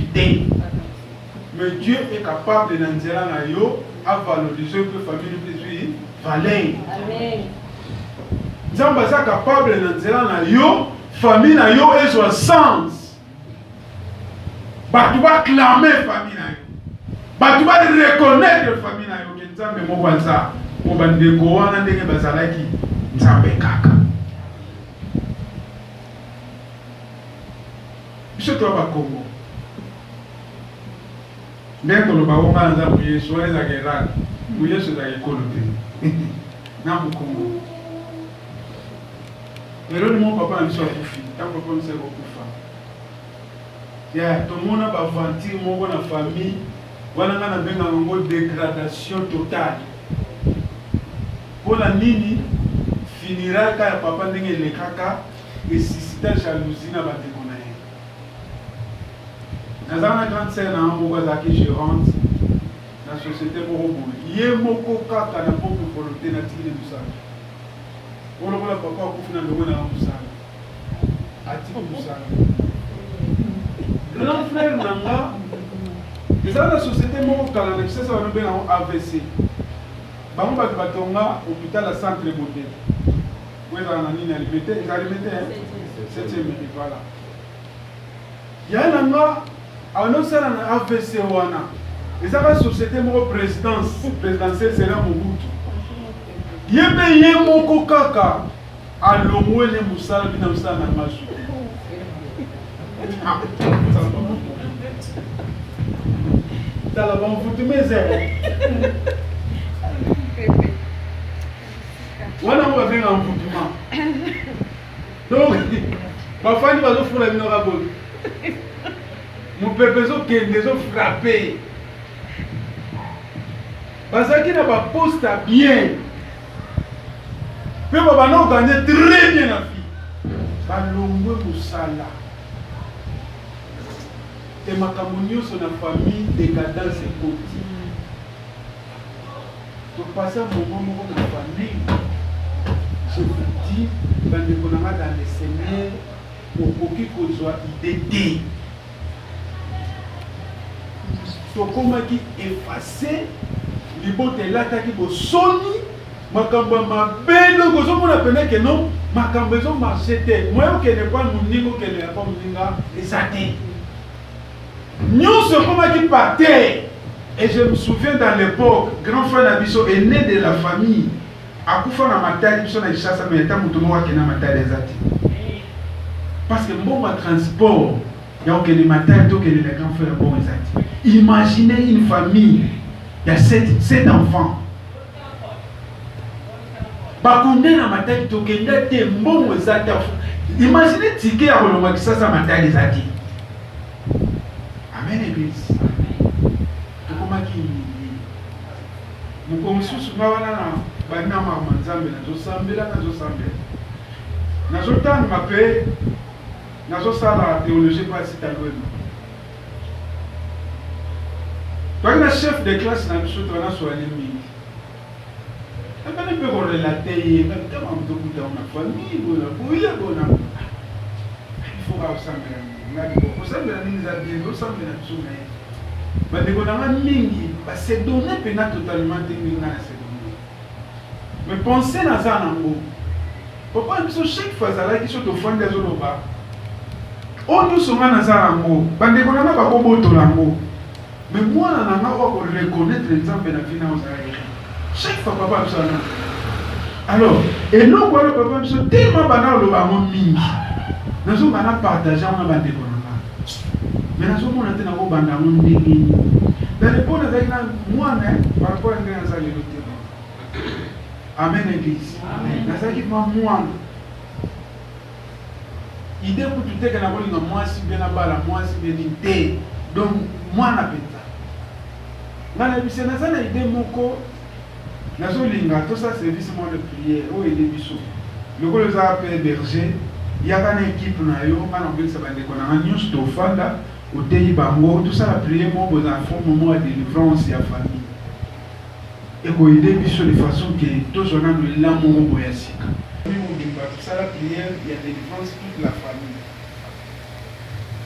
Mais Dieu est capable de nous à valoriser que la famille de valeur. Amen. Dieu est capable de nous la famille et son sens. Tu vas clamer famille. Tu vas reconnaître la famille. Nzambe mokwanza mobandeko wana ndenge bazalaki nzambe kaka biso to ba Kongo ndeko lo ba wonga nzambe Yesu weza gerana mu Yesu da ekolote na mu Kongo pero ni mon papa nso akufi ta papa nso akufa ya to mona ba vanti mo na famille. Voilà une dégradation totale. Pour la nini, finira quand papa n'est le caca et susciter jalousie dans la déconaille. Dans un grand scène, je rentre dans la société pour vous. Il y a un caca dans la volonté native de ça. On le voit papa pour finir le monde dans ça. A-t-il ça? Grand frère Nanga. Les gens de la société m'ont calé, c'est ça qu'on appelle un AVC. Bah on va batonga hôpital à centre modèle. Où est-ce qu'on a mis alimenté? Ils alimentaient, hein? 7e minute, voilà. Il y a un gars, on a aussi un AVC wana. Les gens de la société m'ont présidentielle, c'est là Mobutu. Il y a payé mon coca à l'omoué les moussala bien dans ça dans ma chute. Dans la banque, vous mes zéros. Voilà, on va faire un foutement. Donc, ma famille va faire la minora bonne. Mon peuple qui ont frappé. Parce qu'il n'a pas posté bien. Puis, on va gagner très bien la vie. Balongwe Moussala. Et ma camonio sur la famille décadence et côté. Pour passer un moment dans la famille, je vous dis, dans les Seigneur, pour qu'il soit idée. Donc, comment qui effacer, les bottes là, qui vont sonner, ma cambo ma belle, vous avez que non, ma cambo marché. Moi, je ne sais pas mon niveau, que ne pas mon niveau, et ça t'est. Nous sommes comme qui partait. Et je me souviens dans l'époque, grand frère Nabiso est né de la famille. À Koufa na matai, Nabiso na Ishasa, mais il y a un qui na matai des ati. Parce que mon transport, il y a des matins, il y a des grands frères bon des ati. Imaginez une famille, il y a 7 enfants. Bakoundé na matai, il y a des bons des ati. Imaginez ticket à Roloma qui ça matai des ati. église tokomaki nini moko mosusu nga wana na banyamaka nzambe nazosambela nazotanga mpe nazosala théologie mpasi talwema toaki na chef de classe na biso toanasolani mingi ebene mpe korelate ye kama motokuta na famille bona boye bona ifoka osambela mingi osambela mingi eza bien osambela biso na ye bandeko na nga mingi basedone mpena totalement te mingi nga na sedone mais pense naza nango papa biso chaque fois azalaki so tofandi azoloba oyo nyonso nga naza nango bandeko na nga bakobotola yango mais mwana na nga okoreconnaitre nzambe na vi na ozalaki chaque fois papa biso ana alors eloko wana papa biso tellement bana oloba yango mingi nazonga na partage wana bandeko na nga mais nazomona te nakobanda yango ndenge nini dalepo nazalaki na mwana par rapport a ndenge naza lelo te amen église nazalaki ma mwana ide kutu teke na kolinga mwasi mpe na bala mwasi mpe nini te donc mwana mpenza nga na bise naza na ide moko nazolinga tosala service mwa de prière oyo ede biso lokolo ezaka mpe berger yaka na équipe na yo nga na kobekisa bandeko na nga nyonso tofanda oteyi bango tosala prière moko bozala fond moment ya délivrance ya famille ekoyede biso de façon que tozwa nano elamu moko boya sika mobimba tosala prière ya délivrance toute la famille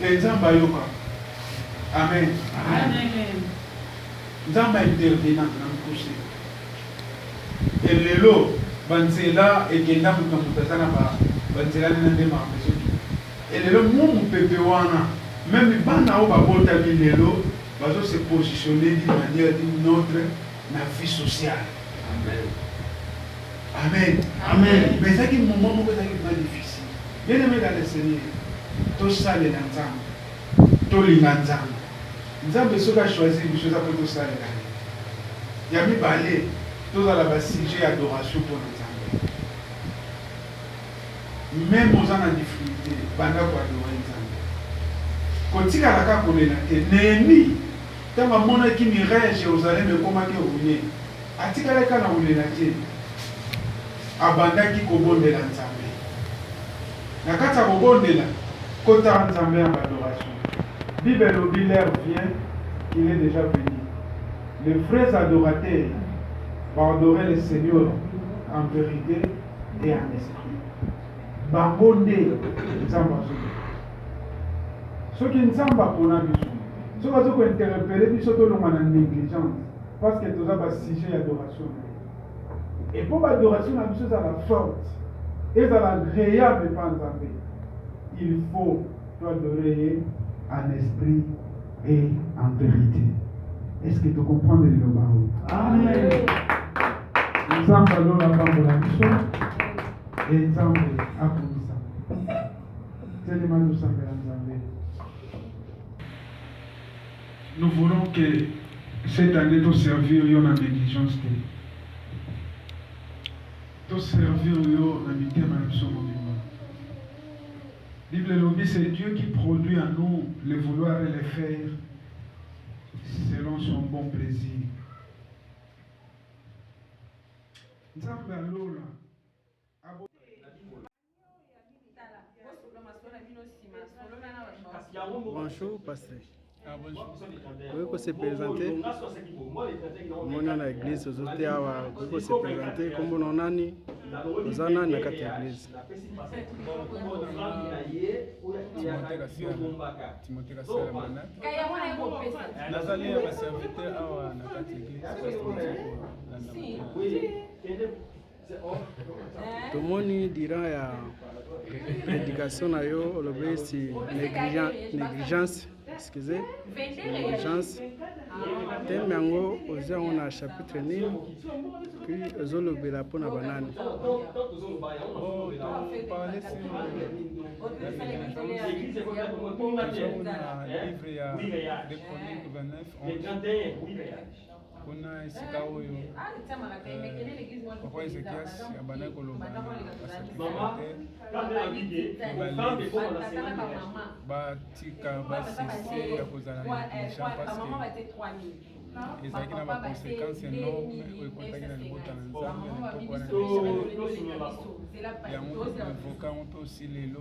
e nzambe ayoka amen nzambe intervenante na mokuse elelo banzela ekenda moto na moto aza na banzela nena nde makambo soki elelo mo mopepe wana même bana oyo babotami lelo bazose positionner d'une manière d'une autre na vie sociale. Amen. Amen. Mais ça qui moment moko ça qui est difficile. Bien aimé dans le Seigneur, tout ça les nzambe, tout linganzambe. Nzambe soka choisir des choses après tout ça les. Ya mi balé, tout ça la sujet adoration pour nzambe. Même aux en difficulté, banda kwa adorer nzambe. Kotika la ka kolela te, Néhémie tanga mona ki mirage Jérusalem ekomaki obuye atikala kana kolela te abandaki kobondela nzambe na kati ya kobondela kota nzambe ya adoration. Bible lobi l'heure vient qu'il est déjà venu. Les vrais adorateurs vont adorer le Seigneur en vérité et en esprit. Bambonde nzambe azobe soki nzambe apona biso soki azo interpeller biso tolonga na négligence parce que toza basujet ya adoration et pour l'adoration na biso ezala forte ezala agréable pa nzambe il faut t'adorer en esprit et en vérité. Est-ce que tu comprends le lobao? Amen. Nzambe alola pambola biso et nzambe akomisa telema tosambela nzambe. Nous voulons que cette année, tu servir en négligence. Tu servir en amitié, même son monument. Bible lobby, c'est Dieu qui produit en nous le vouloir et le faire selon son bon plaisir. Bonjour, pasteur. Vous pouvez se présenter. Mon nom est l'église, vous pouvez se présenter comme on en a ni. Vous en avez dans l'église. Timothée Kassala Mana. Nazali ya serviteur awa na kati église. Tout le monde dira ya prédication na yo le si négligence. Excusez, négligence. Thème yango oza on a chapitre ni puis ozolobela pona banane. Oh, parler sur livre ya des Chroniques 29 11. kuna esika oyo papa Ezekias abandaki koloba na basacrificateur batika basese ya kozala na négligent parce que ezalaki na baconséquence énorme oyo ekotaki na libota na Nzambe na mpoko wana yango evoka yango mpe aussi lelo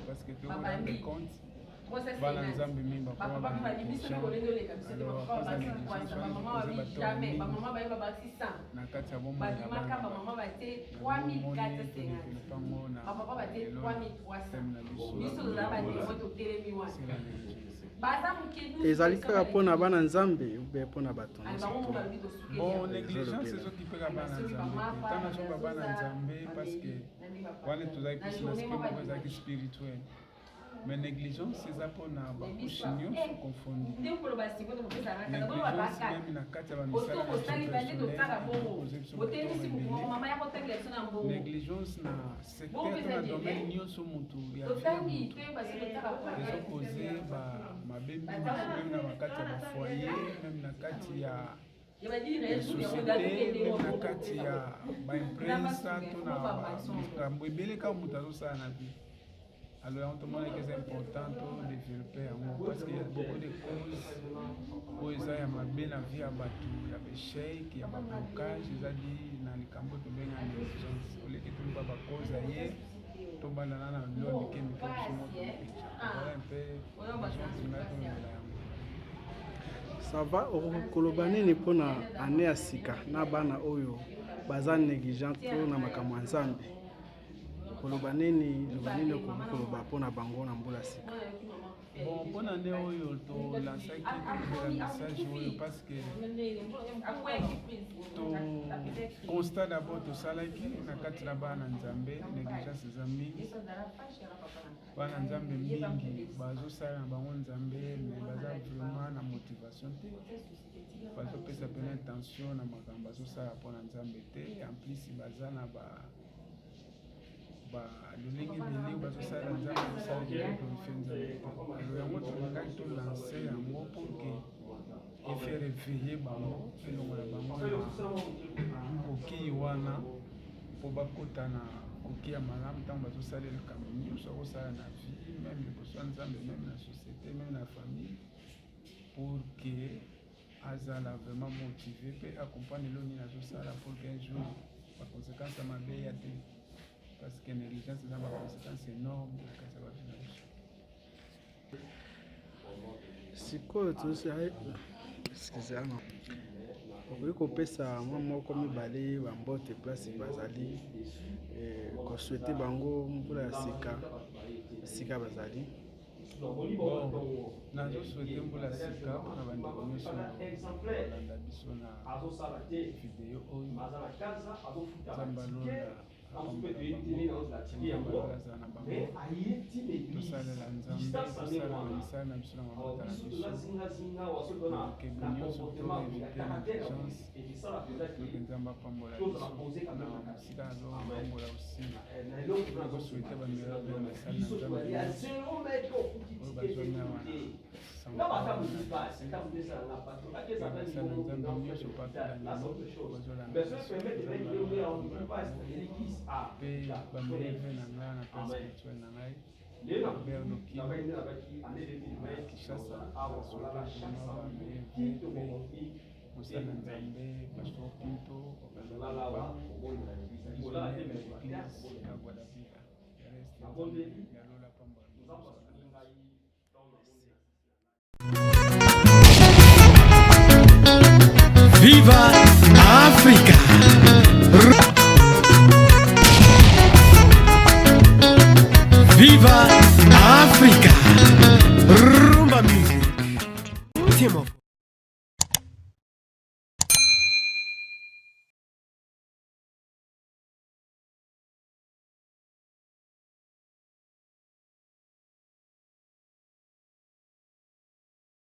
parce que tokoki compte bana Nzambe mingi bakoma na kati ya bomoi na ezali kaka mpona bana Nzambe ube mpona bato bon négligence ezokipeka bana Nzambe tana soba bana Nzambe parce que wana tozali plus na esprit moko ezalaki spirituel mais négligence eza mpona bakushe nyonso confondi négligence meme na kati ya bamisala négligence na secteur na domaine nyonso motu ya vie ezokoze mabe mingi meme na bakati ya bafoyer meme na kati ya société meme na kati ya baimpresa to na makambo ebele kaka motu azosala na vie. Alors, on demande que c'est important de développer parce qu'il y a beaucoup de causes où il y a ma vie à battu, il y a des chèques, il y a des blocages, il y a des cambo de bien en négligence. Au lieu que tu ne pas cause ailleurs, tu vas dans la loi de kémique voilà un peu ça va okoloba nini mpona ane ya sika na bana oyo baza négligent to na makambo ya Nzambe koloba nini okoloba mpona bango na mbula sika bon mpona nde oyo tolansaki tozela message oyo parce que constat d'abord tosalaki na kati na bana Nzambe négligence eza mingi bana Nzambe mingi bazosala na bango Nzambe mais baza vraiment na motivation te bazopesa pena intention na makambo bazosala mpona Nzambe te en plus baza na lolenge ebele bazosala Nzambe bazosala biloko efe Nzambe te yango tolingaki tolanse yango pour que efe réveille bango elongo na bango na kokei wana mpo bakota na kokei ya malamu ntango bazosalela likambo nyonso akosala na vie meme liboso ya Nzambe meme na société meme na famille pour que azala vraiment motivé mpe accompagne elo nini azosala pour que un jour baconséquence ya mabe ya te parce que négligence eza baconséquence énorme na kati ya bato na biso. sikoyo okoki kopesa mwa moko mibale bambote place bazali koswete bango mbula ya sika bazali nazoswete mbula sika mpona bandeko nyonso kolanda biso na video oyo Nzambe alonda aza na bango tosalela Nzambe tosala misala na biso na mabota na biso okebe nyonso toevite négligence toke Nzambe apambola biso na mosika azopambola osi akoswete bameilleur de misala na Nzambe oyo bazwami awa na Nzambe nyonso patela lelo bazolanda pe bameleve na ngai na place spirituel na ngai Robert Lokimo Kishasa baswete vraiment bameleve pe mosala Nzambe Pastor Pinto bazalaba visionnaire ya église ya Guadalajara reste yalola pamba. Viva Africa!